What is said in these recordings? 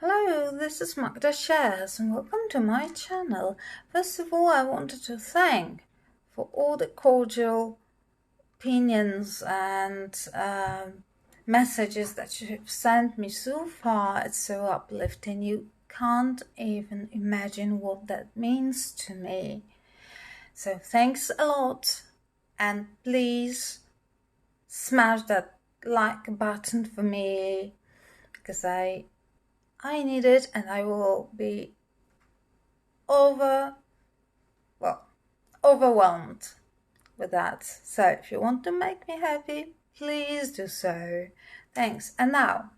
Hello, this is Magda Shares and welcome to my channel. First of all, I wanted to thank for all the cordial opinions and messages that you have sent me so far. It's so uplifting. You can't even imagine what that means to me. So thanks a lot, and please smash that like button for me because I need it, and I will be overwhelmed with that. So if you want to make me happy, please do so. Thanks. And now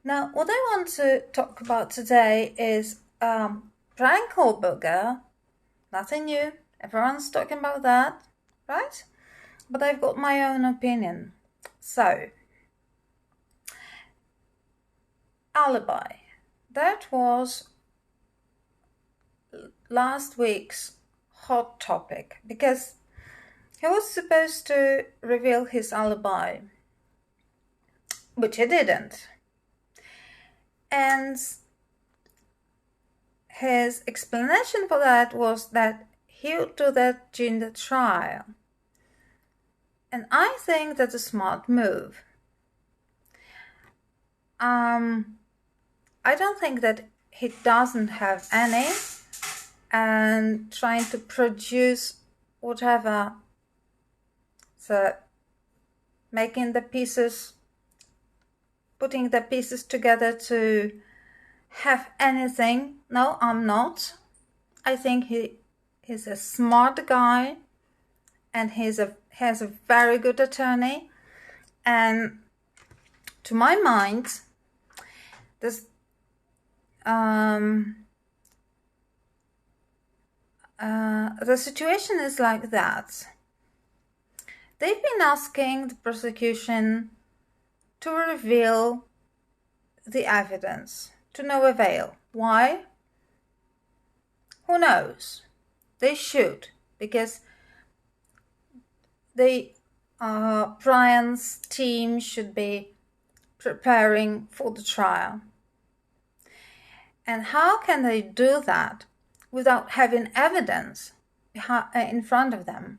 what I want to talk about today is Brian Kohberger. Nothing new. Everyone's talking about that, right? But I've got my own opinion. So, Aliby. That was last week's hot topic because he was supposed to reveal his alibi, which he didn't. And his explanation for that was that he would do that during the trial. And I think that's a smart move. I don't think that he doesn't have any, and trying to produce whatever, so making the pieces, putting the pieces together to have anything. No, I'm not. I think he's a smart guy, and has a very good attorney, and to my mind, this the situation is like that. They've been asking the prosecution to reveal the evidence, to no avail. Why? Who knows? They should, because Brian's team should be preparing for the trial. And how can they do that without having evidence in front of them?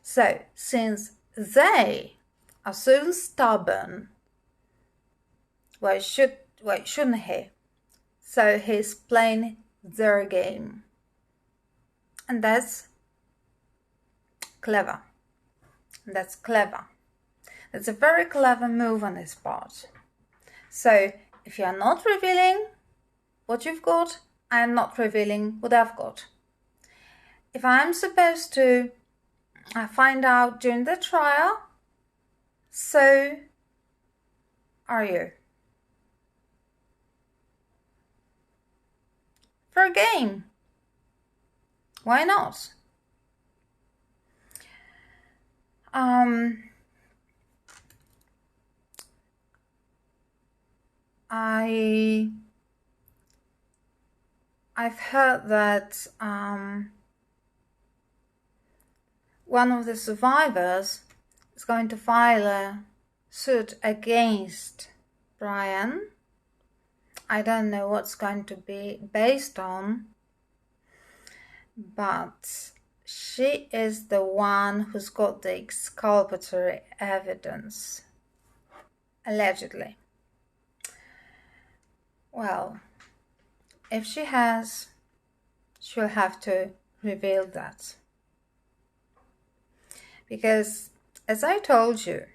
So, since they are so stubborn, why shouldn't he? So he's playing their game. And that's clever. That's clever. That's a very clever move on his part. So, if you are not revealing what you've got, I am not revealing what I've got. If I'm supposed to find out during the trial, so are you. For a game. Why not? I've heard that one of the survivors is going to file a suit against Brian. I don't know what's going to be based on, but she is the one who's got the exculpatory evidence, allegedly. Well, if she has, she'll have to reveal that. Because, as I told you,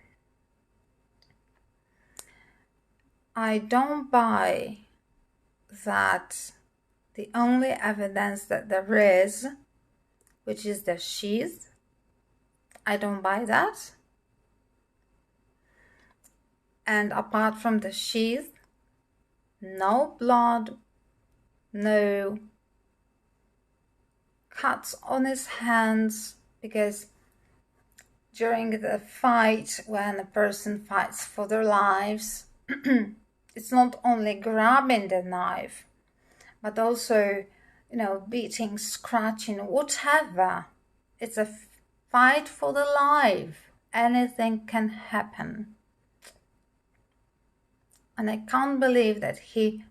I don't buy that the only evidence that there is, which is the sheath, I don't buy that. And apart from the sheath, no blood, no cuts on his hands, because during the fight, when a person fights for their lives, it's not only grabbing the knife, but also, beating, scratching, whatever. It's a fight for the life. Anything can happen. and I can't believe that he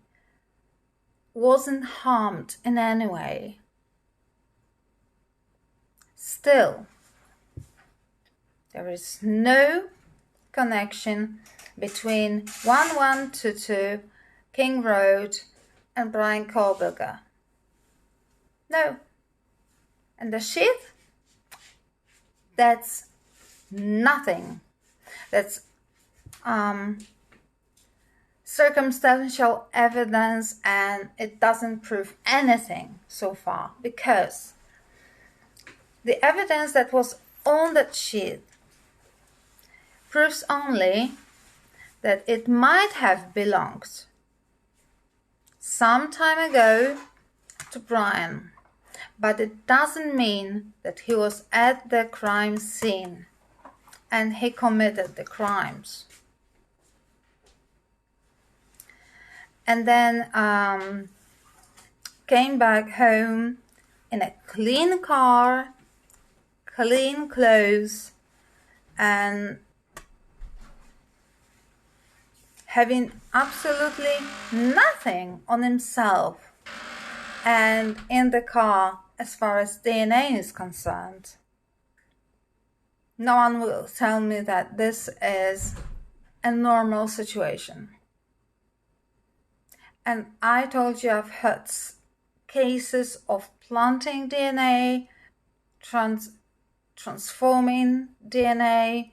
wasn't harmed in any way. Still, there is no connection between 1122 King Road and Brian Kohberger. No. And the sheath? That's nothing. That's circumstantial evidence, and it doesn't prove anything so far, because the evidence that was on that sheath proves only that it might have belonged some time ago to Brian, but it doesn't mean that he was at the crime scene and he committed the crimes. And then came back home in a clean car, clean clothes, and having absolutely nothing on himself and in the car as far as DNA is concerned. No one will tell me that this is a normal situation. And I told you I've heard cases of planting DNA, transforming DNA,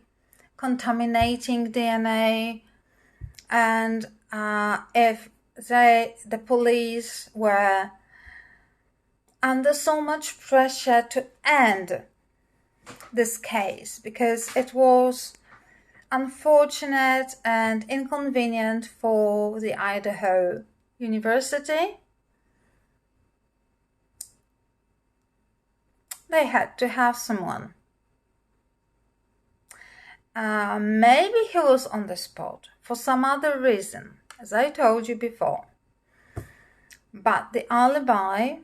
contaminating DNA, and if the police were under so much pressure to end this case because it was unfortunate and inconvenient for the Idaho University, they had to have someone. Maybe he was on the spot for some other reason, as I told you before. But the alibi,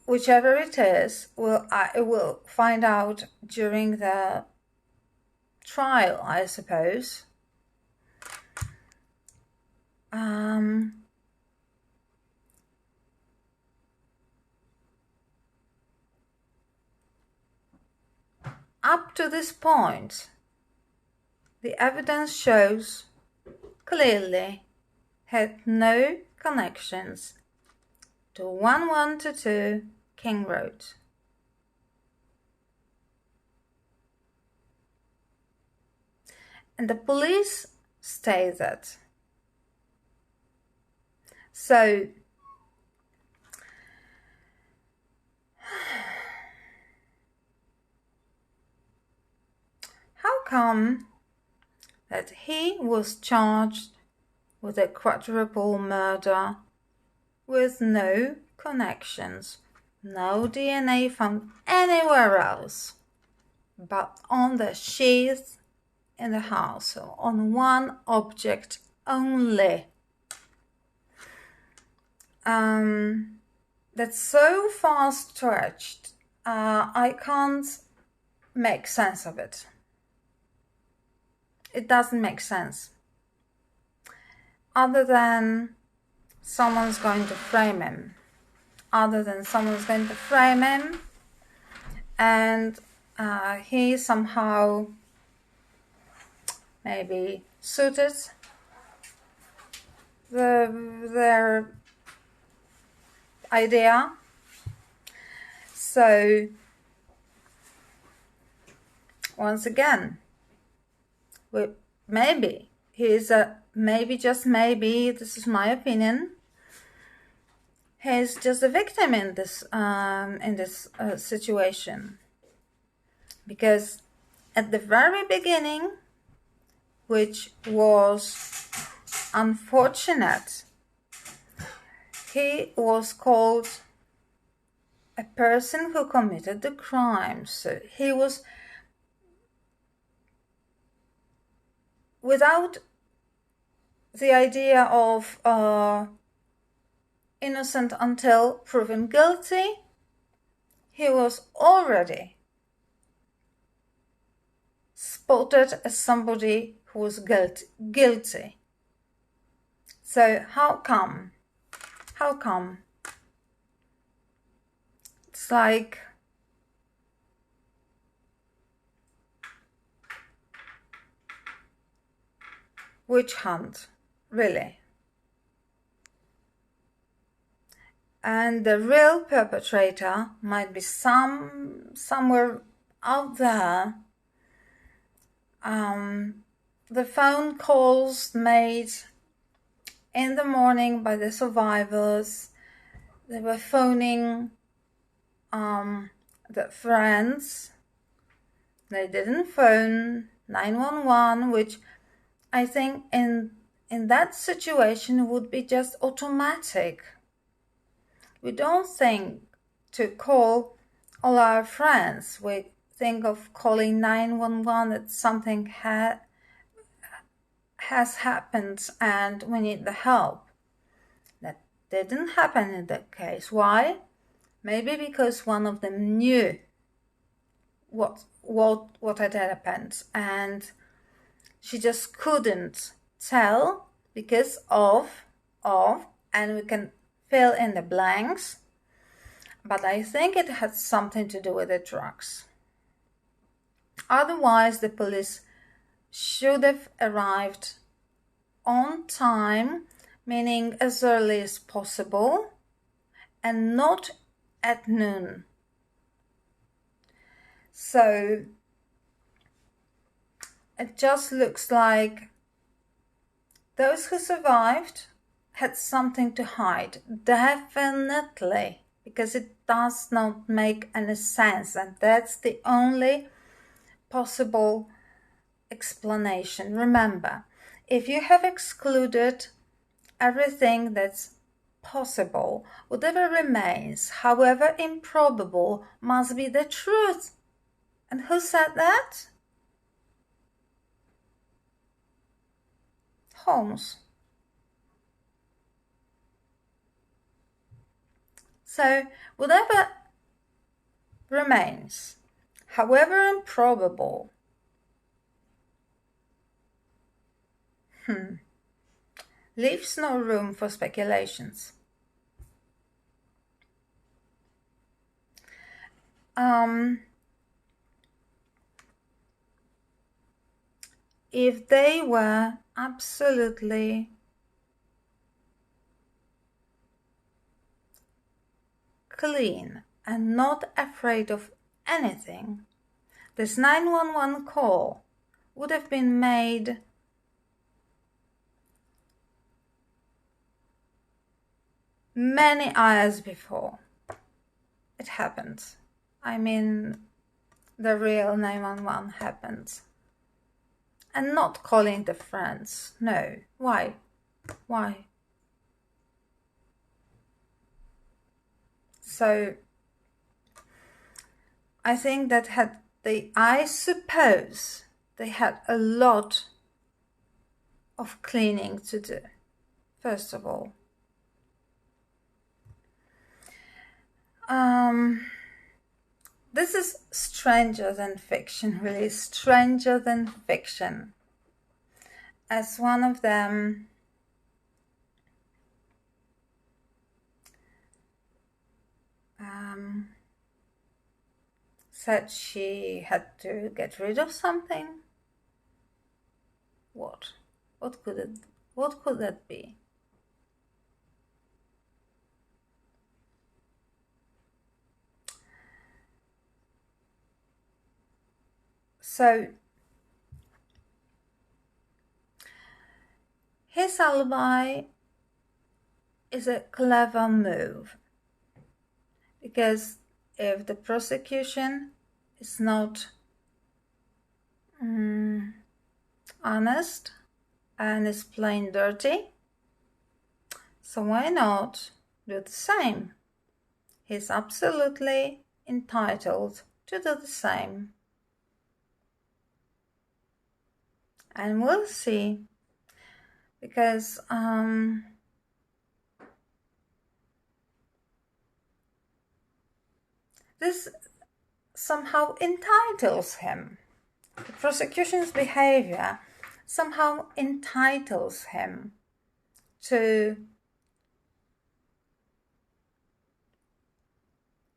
whichever it is, I will find out during the trial, I suppose. Up to this point, the evidence shows clearly had no connections to 1122 King Road. And the police state that. So, how come that he was charged with a quadruple murder with no connections, no DNA found anywhere else, but on the sheath in the house, so on one object only? That's so far stretched, I can't make sense of it. It doesn't make sense. Other than someone's going to frame him. And he somehow maybe suited their idea. So once again, maybe just maybe, this is my opinion, he's just a victim in this situation, because at the very beginning, which was unfortunate, he was called a person who committed the crime. So he was without the idea of innocent until proven guilty. He was already spotted as somebody who was guilty. So how come? How come? It's like witch hunt, really. And the real perpetrator might be somewhere out there. The phone calls made in the morning by the survivors, they were phoning the friends. They didn't phone 911, which I think in that situation would be just automatic. We don't think to call all our friends. We think of calling 911 that something has happened and we need the help. That didn't happen in that case. Why? Maybe because one of them knew what had happened and she just couldn't tell because of, and we can fill in the blanks, but I think it had something to do with the drugs. Otherwise, the police should have arrived on time, meaning as early as possible, and not at noon. So it just looks like those who survived had something to hide, definitely, because it does not make any sense, and that's the only possible explanation. Remember, if you have excluded everything that's possible, whatever remains, however improbable, must be the truth. And who said that? Holmes. So whatever remains, however improbable, leaves no room for speculations. If they were absolutely clean and not afraid of anything, this 911 call would have been made many hours before it happened. I mean, the real 911 happened. And not calling the friends. No. Why? Why? So I think that I suppose they had a lot of cleaning to do, first of all. This is stranger than fiction, really stranger than fiction. As one of them said she had to get rid of something. What? What could that be? So his alibi is a clever move, because if the prosecution is not honest and is plain dirty, so why not do the same? He's absolutely entitled to do the same. And we'll see, because this somehow entitles him. The prosecution's behavior somehow entitles him to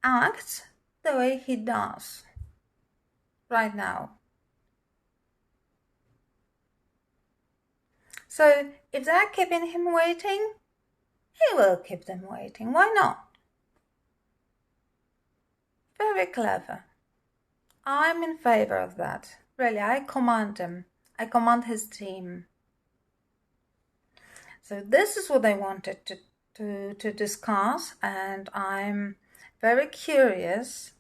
act the way he does right now. So if they're keeping him waiting, he will keep them waiting. Why not? Very clever. I'm in favor of that. Really, I command him. I command his team. So this is what I wanted to discuss, and I'm very curious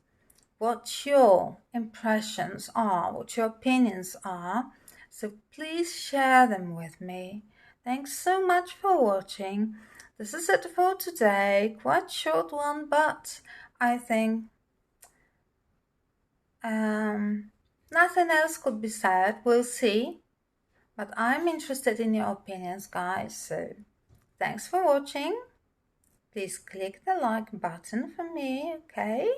what your impressions are, what your opinions are. So please share them with me. Thanks so much for watching. This is it for today. Quite short one, but I think nothing else could be said. We'll see. But I'm interested in your opinions, guys. So thanks for watching. Please click the like button for me, okay?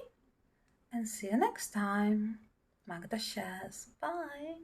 And see you next time. Magda shares. Bye.